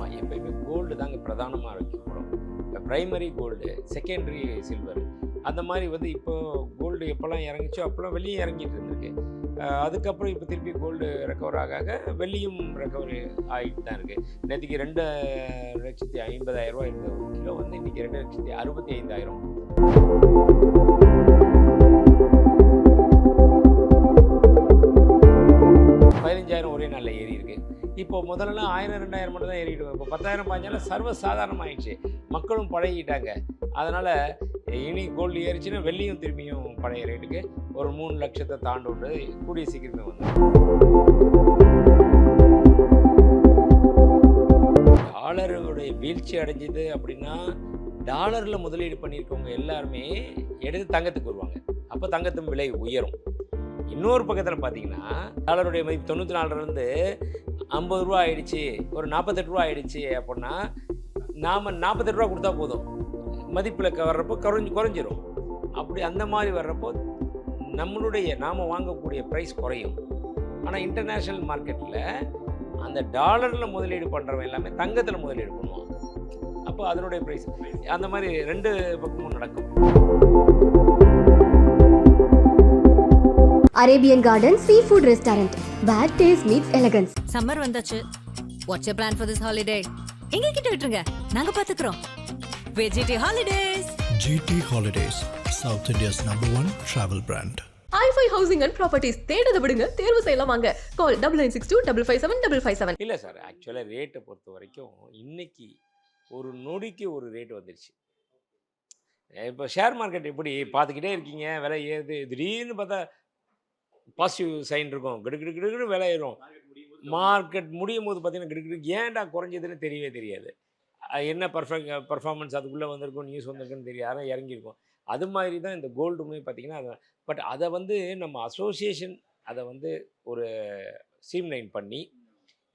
ஆமாம், எப்பயுமே கோல்டு தாங்க பிரதானமாக வைக்கப்படும். Primary gold, secondary silver. அந்த மாதிரி வந்து இப்போ கோல்டு எப்போல்லாம் இறங்குச்சோ அப்போல்லாம் வெள்ளியும் இறங்கிட்டு இருந்திருக்கு. அதுக்கப்புறம் இப்போ திருப்பி கோல்டு ரெக்கவர் ஆக ஆக வெள்ளியும் ரெக்கவரி ஆகிட்டு தான் இருக்குது. நேற்றுக்கு 2,50,000 இருந்த ஒரு கிலோ வந்து இன்றைக்கி 2,65,000. 15,000 ஒரே நாளில் ஏறி இருக்கு. இப்போ முதல்லலாம் 1000, 2000 மட்டும் தான் ஏறிட்டு இப்போ 10,000 பாஞ்சாலும் சர்வ சாதாரணமாகிடுச்சு. மக்களும் பழகிட்டாங்க. அதனால் இனி கோல்டு ஏறிச்சுன்னா வெள்ளியும் திரும்பியும் பழைய ரேட்டுக்கு ஒரு 3,00,000 தாண்டுன்றது கூடிய சீக்கிரமே வந்து டாலருடைய வீழ்ச்சி அடைஞ்சிது அப்படின்னா டாலரில் முதலீடு பண்ணியிருக்கவங்க எல்லாருமே எடுத்து தங்கத்துக்கு வருவாங்க. அப்போ தங்கத்தின் விலை உயரும். இன்னொரு பக்கத்தில் பார்த்தீங்கன்னா டாலருடைய மதிப்பு 94லேருந்து 50 ரூபா ஆயிடுச்சு, ஒரு 48 ரூபா ஆயிடுச்சு அப்படின்னா நாம் 48 ரூபா கொடுத்தா போதும், மதிப்பில் வர்றப்போ குறைஞ்சிரும். அப்படி அந்த மாதிரி வர்றப்போ நாம் வாங்கக்கூடிய ப்ரைஸ் குறையும். ஆனால் இன்டர்நேஷ்னல் மார்க்கெட்டில் அந்த டாலரில் முதலீடு பண்ணுறவன் எல்லாமே தங்கத்தில் முதலீடு பண்ணுவான். அப்போ அதனுடைய ப்ரைஸ் அந்த மாதிரி 2 பக்கமும் நடக்கும். Arabian garden sea food restaurant, where taste meets elegance. Summer வந்தாச்சு. What's your plan for this holiday? எங்க கிட்ட விட்டுருங்க, நாங்க பாத்துக்கிறோம். VGT Holidays. GT Holidays, South India's #1 travel brand. i5 housing and properties தேடுத விடுங்க, தேர்வு செய்யலாம் வாங்க. கால் 9962557557. இல்லை சார், ஆக்சுவலாக ரேட்டை பொறுத்த வரைக்கும் இன்னைக்கு ஒரு நொடிக்கு ஒரு ரேட் வந்துடுச்சு. இப்போ ஷேர் மார்க்கெட் எப்படி பார்த்துக்கிட்டே இருக்கீங்க, விலை ஏறுது, திடீர்னு பார்த்தா பாசிட்டிவ் சைன் இருக்கும், கிடுக்கிடு விலை ஏறும். மார்க்கெட் முடியும் போது பார்த்தீங்கன்னா கிடுக்கிடு ஏன்டா குறைஞ்சதுன்னு தெரியவே தெரியாது. என்ன பர்ஃபார்மன்ஸ் அதுக்குள்ளே வந்திருக்கும், நியூஸ் வந்திருக்குன்னு தெரியாது, ஆனால் இறங்கியிருக்கும். அது மாதிரி தான் இந்த கோல்டுமே பார்த்திங்கன்னா அது. பட் அதை வந்து நம்ம அசோசியேஷன் அதை வந்து ஒரு ஸ்ட்ரீம்லைன் பண்ணி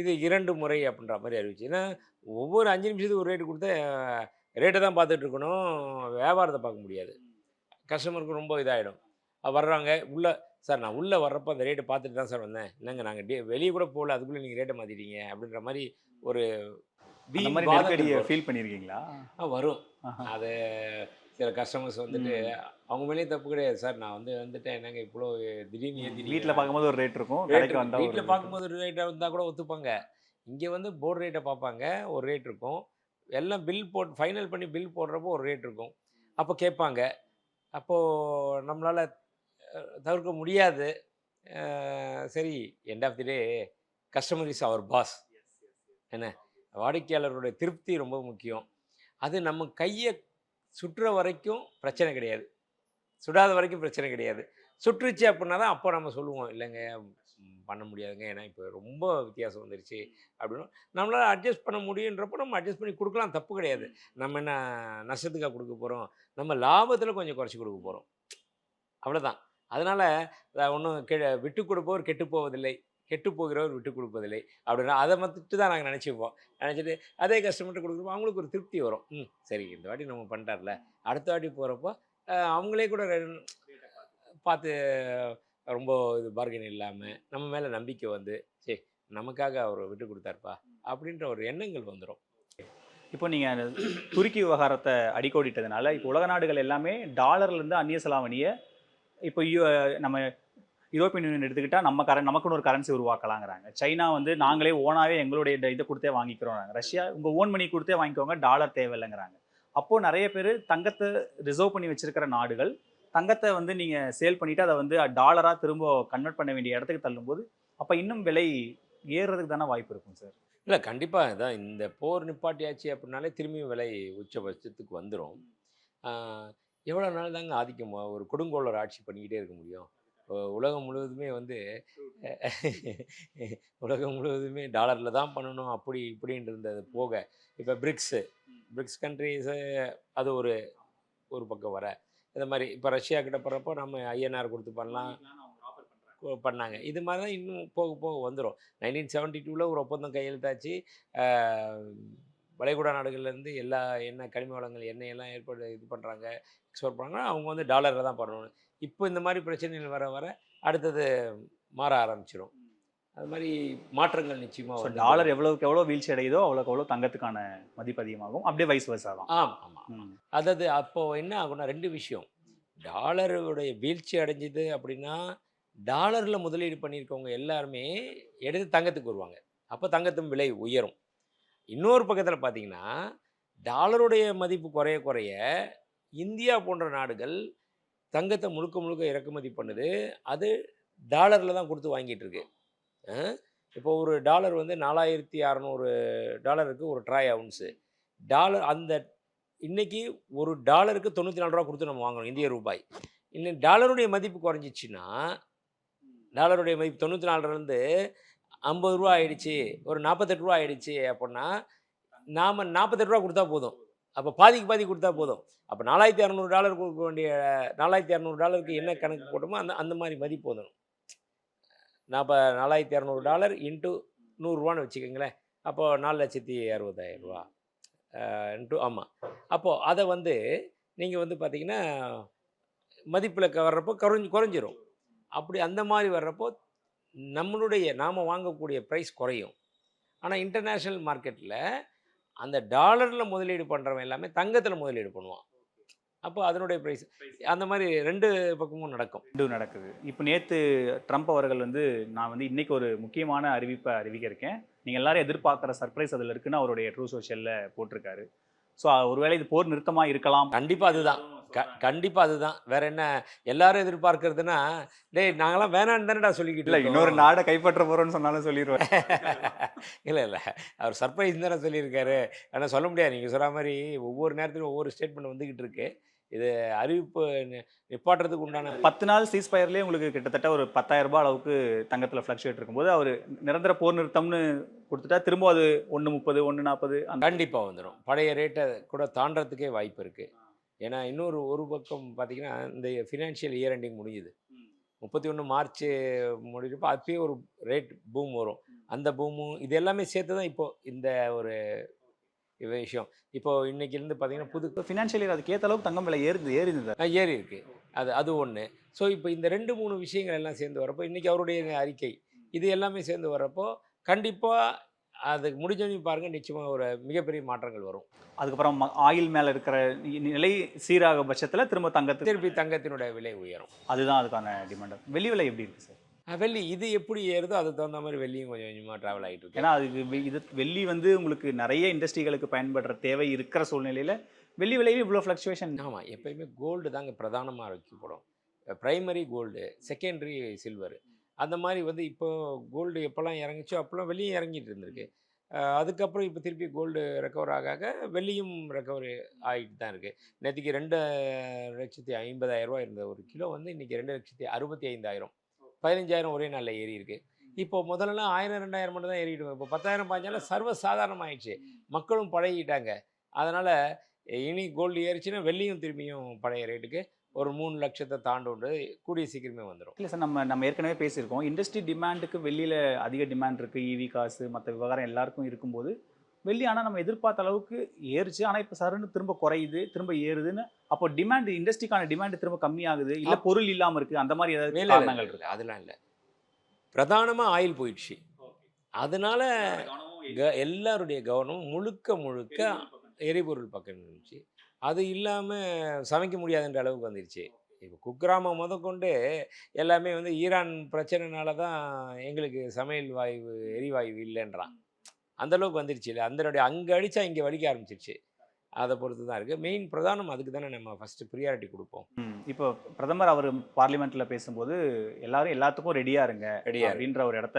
இது 2 முறை அப்படின்ற மாதிரி அறிவிச்சு. ஏன்னா ஒவ்வொரு 5 நிமிஷத்துக்கு ஒரு ரேட்டு கொடுத்தா ரேட்டை தான் பார்த்துட்டு இருக்கணும், வியாபாரத்தை பார்க்க முடியாது. கஸ்டமருக்கு ரொம்ப இதாகிடும். வர்றாங்க உள்ளே, சார் நான் உள்ளே வர்றப்போ அந்த ரேட்டை பார்த்துட்டு தான் சார் வந்தேன், இல்லைங்க நாங்கள் வெளியே கூட போகல, அதுக்குள்ளே நீங்கள் ரேட்டை மாற்றிட்டீங்க அப்படின்ற மாதிரி ஒரு ஃபீல் பண்ணியிருக்கீங்களா? வரும். அது சில கஸ்டமர்ஸ் வந்துட்டு அவங்க மேலேயே தப்பு கிடையாது, சார் நான் வந்துட்டேன், என்னங்க இவ்வளோ திடீர்னு ஏற்றி வீட்டில் பார்க்கும்போது ஒரு ரேட் இருக்கும், வீட்டில் பார்க்கும்போது ஒரு ரேட்டாக இருந்தால் கூட ஒத்துப்பாங்க. இங்கே வந்து போர்டு ரேட்டை பார்ப்பாங்க, ஒரு ரேட் இருக்கும். எல்லாம் பில் ஃபைனல் பண்ணி பில் போடுறப்போ ஒரு ரேட் இருக்கும். அப்போ கேட்பாங்க. அப்போது நம்மளால் தவிர்க்க முடியாது. சரி, end of the day customer is our boss. என்ன, வாடிக்கையாளருடைய திருப்தி ரொம்ப முக்கியம். அது நம்ம கையை சுற்றுற வரைக்கும் பிரச்சனை கிடையாது, சுடாத வரைக்கும் பிரச்சனை கிடையாது. சுற்றுச்சு அப்படின்னா தான் அப்போ நம்ம சொல்லுவோம், இல்லைங்க பண்ண முடியாதுங்க, ஏன்னா இப்போ ரொம்ப வித்தியாசம் வந்துருச்சு அப்படின்னு. நம்மளால் அட்ஜஸ்ட் பண்ண முடியுன்றப்போ நம்ம அட்ஜஸ்ட் பண்ணி கொடுக்கலாம், தப்பு கிடையாது. நம்ம என்ன நஷ்டத்துக்காக கொடுக்க போகிறோம், நம்ம லாபத்தில் கொஞ்சம் குறைச்சி கொடுக்க போகிறோம், அவ்வளோதான். அதனால் ஒன்றும் விட்டு கொடுப்பவர் கெட்டு போவதில்லை, கெட்டு போகிறவர் விட்டு கொடுப்பதில்லை அப்படின்னா அதை மட்டும் தான் நாங்கள் நினச்சிப்போம். நினச்சிட்டு அதே கஸ்டமர்கிட்ட கொடுக்குறப்போ அவங்களுக்கு ஒரு திருப்தி வரும். சரி, இந்த வாட்டி நம்ம பண்ணிட்டார்ல, அடுத்த வாட்டி போகிறப்போ அவங்களே கூட பார்த்து ரொம்ப இது பார்கென் இல்லாமல் நம்ம மேலே நம்பிக்கை வந்து, சரி நமக்காக அவர் விட்டு கொடுத்தாருப்பா அப்படின்ற ஒரு எண்ணங்கள் வந்துடும். இப்போ நீங்கள் துருக்கி விவகாரத்தை அடிக்கோடிட்டதுனால இப்போ உலக நாடுகள் எல்லாமே டாலர்லேருந்து அந்நிய செலாவணியை இப்போ நம்ம யூரோப்பியன் யூனியன் எடுத்துக்கிட்டால் நமக்குன்னு ஒரு கரன்சி உருவாக்கலாங்கிறாங்க. சைனா வந்து நாங்களே ஓனாகவே எங்களுடைய இதை கொடுத்தே வாங்கிக்கிறோம். ரஷ்யா உங்கள் ஓன் மணி கொடுத்தே வாங்கிக்கோங்க, டாலர் தேவையில்லைங்கிறாங்க. அப்போது நிறைய பேர் தங்கத்தை ரிசர்வ் பண்ணி வச்சுருக்கிற நாடுகள் தங்கத்தை வந்து நீங்கள் சேல் பண்ணிவிட்டு அதை வந்து டாலராக திரும்ப கன்வெர்ட் பண்ண வேண்டிய இடத்துக்கு தள்ளும்போது அப்போ இன்னும் விலை ஏறுறதுக்கு தானே வாய்ப்பு இருக்கும் சார்? இல்லை, கண்டிப்பாக இதான் இந்த போர் நிப்பாட்டியாச்சு அப்படின்னாலே திரும்பியும் விலை உச்சபட்சத்துக்கு வந்துடும். எவ்வளோ நாள் தாங்க ஆதிக்கம் ஒரு கொடுங்கோளர் ஆட்சி பண்ணிக்கிட்டே இருக்க முடியும்? உலகம் முழுவதுமே வந்து உலகம் முழுவதுமே டாலரில் தான் பண்ணணும் அப்படி இப்படின்னு இருந்தது போக இப்போ பிரிக்ஸ் கண்ட்ரிஸு அது ஒரு பக்கம் வர இந்த மாதிரி இப்போ ரஷ்யா கிட்ட போகிறப்போ நம்ம ஐஎன்ஆர் கொடுத்து பண்ணாங்க. இது மாதிரி தான் இன்னும் போக போக வந்துடும். 1972 ஒரு ஒப்பந்தம் கையெழுத்தாச்சு. வளைகுடா நாடுகள்லேருந்து எல்லா எண்ணெய் கனிம வளங்கள் எண்ணெயெல்லாம் இது பண்ணுறாங்க, எக்ஸ்போர்ட் பண்ணுறாங்க. அவங்க வந்து டாலரில் தான் பண்ணணும். இப்போ இந்த மாதிரி பிரச்சனைகள் வர வர அடுத்தது மாற ஆரம்பிச்சிடும். அது மாதிரி மாற்றங்கள் நிச்சயமாக ஸோ வந்து டாலர் எவ்வளவுக்கு எவ்வளோ வீழ்ச்சி அடையுதோ அவ்வளோக்கு எவ்வளோ தங்கத்துக்கான மதிப்பு அதிகமாகும், அப்படியே வைஸ் வர்ஸா தான். ஆமாம். அதாவது அப்போது என்ன ஆகும்னா 2 விஷயம். டாலருடைய வீழ்ச்சி அடைஞ்சுது அப்படின்னா, டாலரில் முதலீடு பண்ணியிருக்கவங்க எல்லாருமே எடுத்து தங்கத்துக்கு வருவாங்க. அப்போ தங்கத்தின் விலை உயரும். இன்னொரு பக்கத்தில் பார்த்தீங்கன்னா, டாலருடைய மதிப்பு குறைய குறைய இந்தியா போன்ற நாடுகள் தங்கத்தை முழுக்க முழுக்க இறக்குமதி பண்ணுது. அது டாலரில் தான் கொடுத்து வாங்கிட்டு இருக்கு. இப்போ ஒரு டாலர் வந்து $4,600 ஒரு ட்ராய் அவுன்ஸு. டாலர் அந்த இன்னைக்கு ஒரு டாலருக்கு $94 கொடுத்து நம்ம வாங்கணும் இந்திய ரூபாய். இன்னும் டாலருடைய மதிப்பு குறைஞ்சிச்சுன்னா, டாலருடைய மதிப்பு 94லேருந்து $50 ஆயிடுச்சு, ஒரு $48 ஆயிடுச்சு அப்படின்னா, நாம் $48 கொடுத்தா போதும். அப்போ பாதிக்கு பாதி கொடுத்தா போதும். அப்போ $4,600 கொடுக்க வேண்டிய $4,600க்கு என்ன கணக்கு போட்டோமோ அந்த மாதிரி மதிப்பு வந்துடும். நான் இப்போ $4,600 இன்ட்டு $100 வச்சுக்கோங்களேன். அப்போது $4,60,000 இன்ட்டு ஆமாம். அப்போது அதை வந்து நீங்கள் வந்து பார்த்தீங்கன்னா மதிப்பில் வர்றப்போ குறைஞ்சிரும். அப்படி அந்த மாதிரி வர்றப்போ நாம் வாங்கக்கூடிய ப்ரைஸ் குறையும். ஆனால் இன்டர்நேஷ்னல் மார்க்கெட்டில் அந்த டாலரில் முதலீடு பண்ணுறவன் எல்லாமே தங்கத்தில் முதலீடு பண்ணுவான். அப்போ அதனுடைய ப்ரைஸ் அந்த மாதிரி 2 பக்கமும் நடக்கும். 2 நடக்குது. இப்போ நேற்று ட்ரம்ப் அவர்கள் வந்து நான் வந்து இன்னைக்கு ஒரு முக்கியமான அறிவிப்பை அறிவிக்க இருக்கேன், நீங்கள் எல்லாரும் எதிர்பார்க்குற சர்ப்ரைஸ் அதில் இருக்குன்னு அவருடைய ட்ரூ சோஷியலில் போட்டிருக்காரு. ஸோ ஒருவேளை இது போர் நிறுத்தமாக இருக்கலாம். கண்டிப்பாக அதுதான். கண்டிப்பாக அதுதான். வேற என்ன எல்லாரும் எதிர்பார்க்கறதுன்னா, டேய் நாங்களாம் வேணான்னு தானடா சொல்லிக்கிட்டு இல்லை, இருக்கோம். இன்னொரு நாடை கைப்பற்ற போகிறோன்னு சொன்னாலும் சொல்லிடுவார். இல்லை அவர் சர்ப்ரைஸ் தானே சொல்லியிருக்காரு. ஆனால் சொல்ல முடியாது. நீங்கள் சொல்கிற மாதிரி ஒவ்வொரு நேரத்திலும் ஒவ்வொரு ஸ்டேட்மெண்ட் வந்துக்கிட்டு இருக்கு. இது அறிவிப்பு நிப்பாட்டுறதுக்கு உண்டான 10 நாள் சீஸ்ஃபயர்லேயே உங்களுக்கு கிட்டத்தட்ட ஒரு $10,000 அளவுக்கு தங்கத்தில் ஃப்ளக்சுவேட் இருக்கும்போது அவர் நிரந்தர போர் நிறுத்தம்னு கொடுத்துட்டா திரும்ப அது 1.30 1.40 அந்த கண்டிப்பாக வந்துடும். பழைய ரேட்டை கூட தாண்டறதுக்கே வாய்ப்பு இருக்குது. ஏன்னா இன்னொரு ஒரு பக்கம் பார்த்தீங்கன்னா, இந்த ஃபினான்ஷியல் இயர் எண்டிங் முடியுது. 31 மார்ச் முடிகிறப்போ அப்பயே ஒரு ரேட் பூம் வரும். அந்த பூமும் இது எல்லாமே சேர்த்து தான் இப்போது இந்த ஒரு விஷயம். இப்போது இன்றைக்கி இருந்து பார்த்தீங்கன்னா புது ஃபினான்ஷியல் இயர் அதுக்கு ஏற்ற அளவுக்கு தங்கம் விலை ஏறிந்தது. ஏறி இருக்கு. அது ஒன்று. ஸோ இப்போ இந்த 2-3 விஷயங்கள் எல்லாம் சேர்ந்து வரப்போ இன்றைக்கி அவருடைய அறிக்கை இது எல்லாமே சேர்ந்து வரப்போ கண்டிப்பாக அதுக்கு முடிஞ்சவங்க பாருங்கள், நிச்சயமாக ஒரு மிகப்பெரிய மாற்றங்கள் வரும். அதுக்கப்புறம் ஆயில் மேலே இருக்கிற நிலை சீராக பட்சத்தில் திரும்ப திருப்பி தங்கத்தினுடைய விலை உயரும். அதுதான் அதுக்கான டிமாண்ட். வெள்ளி விலை எப்படி இருக்குது சார்? வெள்ளி இது எப்படி ஏறுதோ அதுக்கு தகுந்த மாதிரி வெள்ளியும் கொஞ்சம் கொஞ்சமாக ட்ராவல் ஆகிட்டு இருக்கு. ஏன்னா அதுக்கு இது வெள்ளி வந்து உங்களுக்கு நிறைய இண்டஸ்ட்ரிகளுக்கு பயன்படுற தேவை இருக்கிற சூழ்நிலையில் வெள்ளி விலையும் இவ்வளோ ஃப்ளக்சுவேஷன். ஆமாம், எப்பயுமே கோல்டு தாங்க பிரதானமாக வைக்கப்படும். Primary gold, secondary silver. அந்த மாதிரி வந்து இப்போ கோல்டு எப்போல்லாம் இறங்குச்சோ அப்போல்லாம் வெள்ளியும் இறங்கிட்டு இருந்திருக்கு. அதுக்கப்புறம் இப்போ திருப்பி கோல்டு ரெக்கவர் ஆக வெள்ளியும் ரெக்கவர் ஆகிட்டு தான் இருக்குது. நேற்றுக்கு 2,50,000 இருந்த ஒரு கிலோ வந்து இன்றைக்கி 2,65,000 15,000 ஒரே நாளில் ஏறி இருக்குது. இப்போ முதல்லலாம் 1000 2000 மட்டும் தான் ஏறிட்டு. இப்போ 10,000 பாஞ்சாலும் சர்வ சாதாரணமாகிடுச்சு. மக்களும் பழகிட்டாங்க. அதனால் இனி கோல்டு ஏறிச்சுன்னா வெள்ளியும் திரும்பியும் பழைய ரேட்டுக்கு ஒரு 3 லட்சத்தை தாண்டு கூடிய சீக்கிரமே வந்துடும். இல்லை சார், நம்ம ஏற்கனவே பேசியிருக்கோம், இண்டஸ்ட்ரி டிமாண்டுக்கு வெள்ளியில் அதிக டிமாண்ட் இருக்குது. ஈவி காசு மற்ற விவகாரம் எல்லாருக்கும் இருக்கும்போது வெள்ளி ஆனால் நம்ம எதிர்பார்த்த அளவுக்கு ஏறிச்சு. ஆனால் இப்போ சருன்னு திரும்ப குறையுது, திரும்ப ஏறுதுன்னு. அப்போ டிமாண்ட் இண்டஸ்ட்ரிக்கான டிமாண்ட் திரும்ப கம்மியாகுது, இல்லை பொருள் இல்லாமல் இருக்குது, அந்த மாதிரி ஏதாவது காரணங்கள் இருக்குது? அதெல்லாம் இல்லை, பிரதானமாக ஆயில் போயிடுச்சு. அதனால எல்லாருடைய கவனம் முழுக்க எரிபொருள் பக்கம் இருந்துச்சு. அது இல்லாமல் சமைக்க முடியாதுன்ற அளவுக்கு வந்துடுச்சு. இப்போ குக்கிராமம் முதற்கொண்டு எல்லாமே வந்து ஈரான் பிரச்சனைனால தான் எங்களுக்கு சமையல் வாயு எரிவாயு இல்லைன்றான். அந்தளவுக்கு வந்துடுச்சு. இல்லை அதனுடைய அங்கே அடித்தா இங்கே வலிக்க ஆரம்பிச்சிருச்சு. அதை பொறுத்து தான் இருக்குது. மெயின் பிரதானம் அதுக்கு தானே நம்ம ஃபஸ்ட்டு ப்ரியாரிட்டி கொடுப்போம். இப்போ பிரதமர் அவர் பார்லிமெண்ட்டில் பேசும்போது எல்லாத்துக்கும் ரெடியாக இருங்க அப்படின்ற ஒரு இடத்த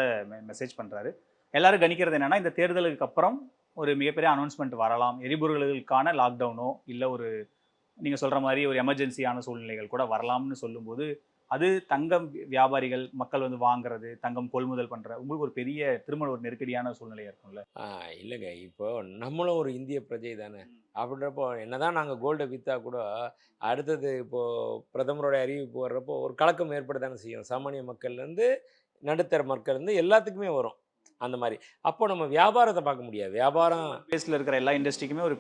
மெசேஜ் பண்ணுறாரு. எல்லாரும் கணிக்கிறது என்னென்னா, இந்த தேர்தலுக்கு அப்புறம் ஒரு மிகப்பெரிய அனௌன்ஸ்மெண்ட் வரலாம். எரிபொருள்களுக்கான லாக்டவுனோ இல்லை ஒரு நீங்கள் சொல்கிற மாதிரி ஒரு எமர்ஜென்சியான சூழ்நிலைகள் கூட வரலாம்னு சொல்லும்போது, அது தங்கம் வியாபாரிகள் மக்கள் வந்து வாங்குறது, தங்கம் கொள்முதல் பண்ணுற உங்களுக்கு ஒரு பெரிய திரும்ப ஒரு நெருக்கடியான சூழ்நிலையாக இருக்கும்ல? இல்லைங்க, இப்போ நம்மளும் ஒரு இந்திய பிரஜை தானே. அப்படின்றப்போ என்னதான் நாங்கள் கோல்டை விற்றா கூட அடுத்தது இப்போது பிரதமரோட அறிவிப்பு வர்றப்போ ஒரு கலக்கம் ஏற்பட தானே செய்யும். சாமானிய மக்கள்லேருந்து நடுத்தர மக்கள்லேருந்து எல்லாத்துக்குமே வரும் அந்த மாதிரி. அப்போ நம்ம வியாபாரத்தை பார்க்க முடியாது. வியாபாரம் பேஸில் இருக்கிற எல்லா இண்டஸ்ட்ரிக்குமே ஒரு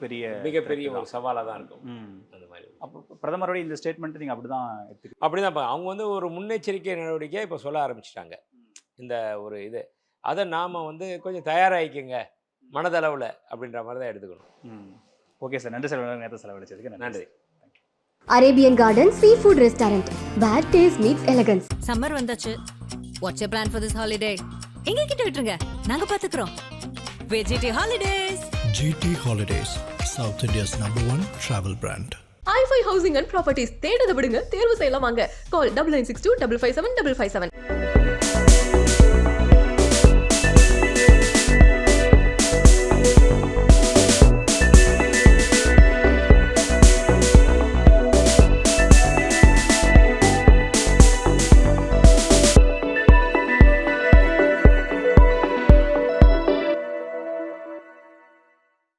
மிகப்பெரிய ஒரு சவாலாக தான் இருக்கும். அந்த மாதிரி அப்போ பிரதமரோட இந்த ஸ்டேட்மெண்ட் நீங்கள் அப்படி தான் அப்படி தான் அவங்க வந்து ஒரு முன்னெச்சரிக்கை நடவடிக்கையாக இப்போ சொல்ல ஆரம்பிச்சிட்டாங்க. இந்த ஒரு இது அதை நாம் வந்து கொஞ்சம் தயாராகிக்குங்க மனதளவில் அப்படின்ற மாதிரி தான் எடுத்துக்கணும். ஓகே சார், நன்றி சார், நேரத்தை செலவழிச்சதுக்கு நன்றி. Arabian garden sea food restaurant where taste meets elegance. Summer வந்தாச்சு. What's plan for this holiday? எங்க கிட்ட விட்டுருங்க, நாங்க பாத்துக்கிறோம். VGT Holidays. GT Holidays, South India's #1 travel brand. i5 housing and properties தேடுத விடுங்க, தேர்வு செய்யலாம் வாங்க. கால் 9962 557 557.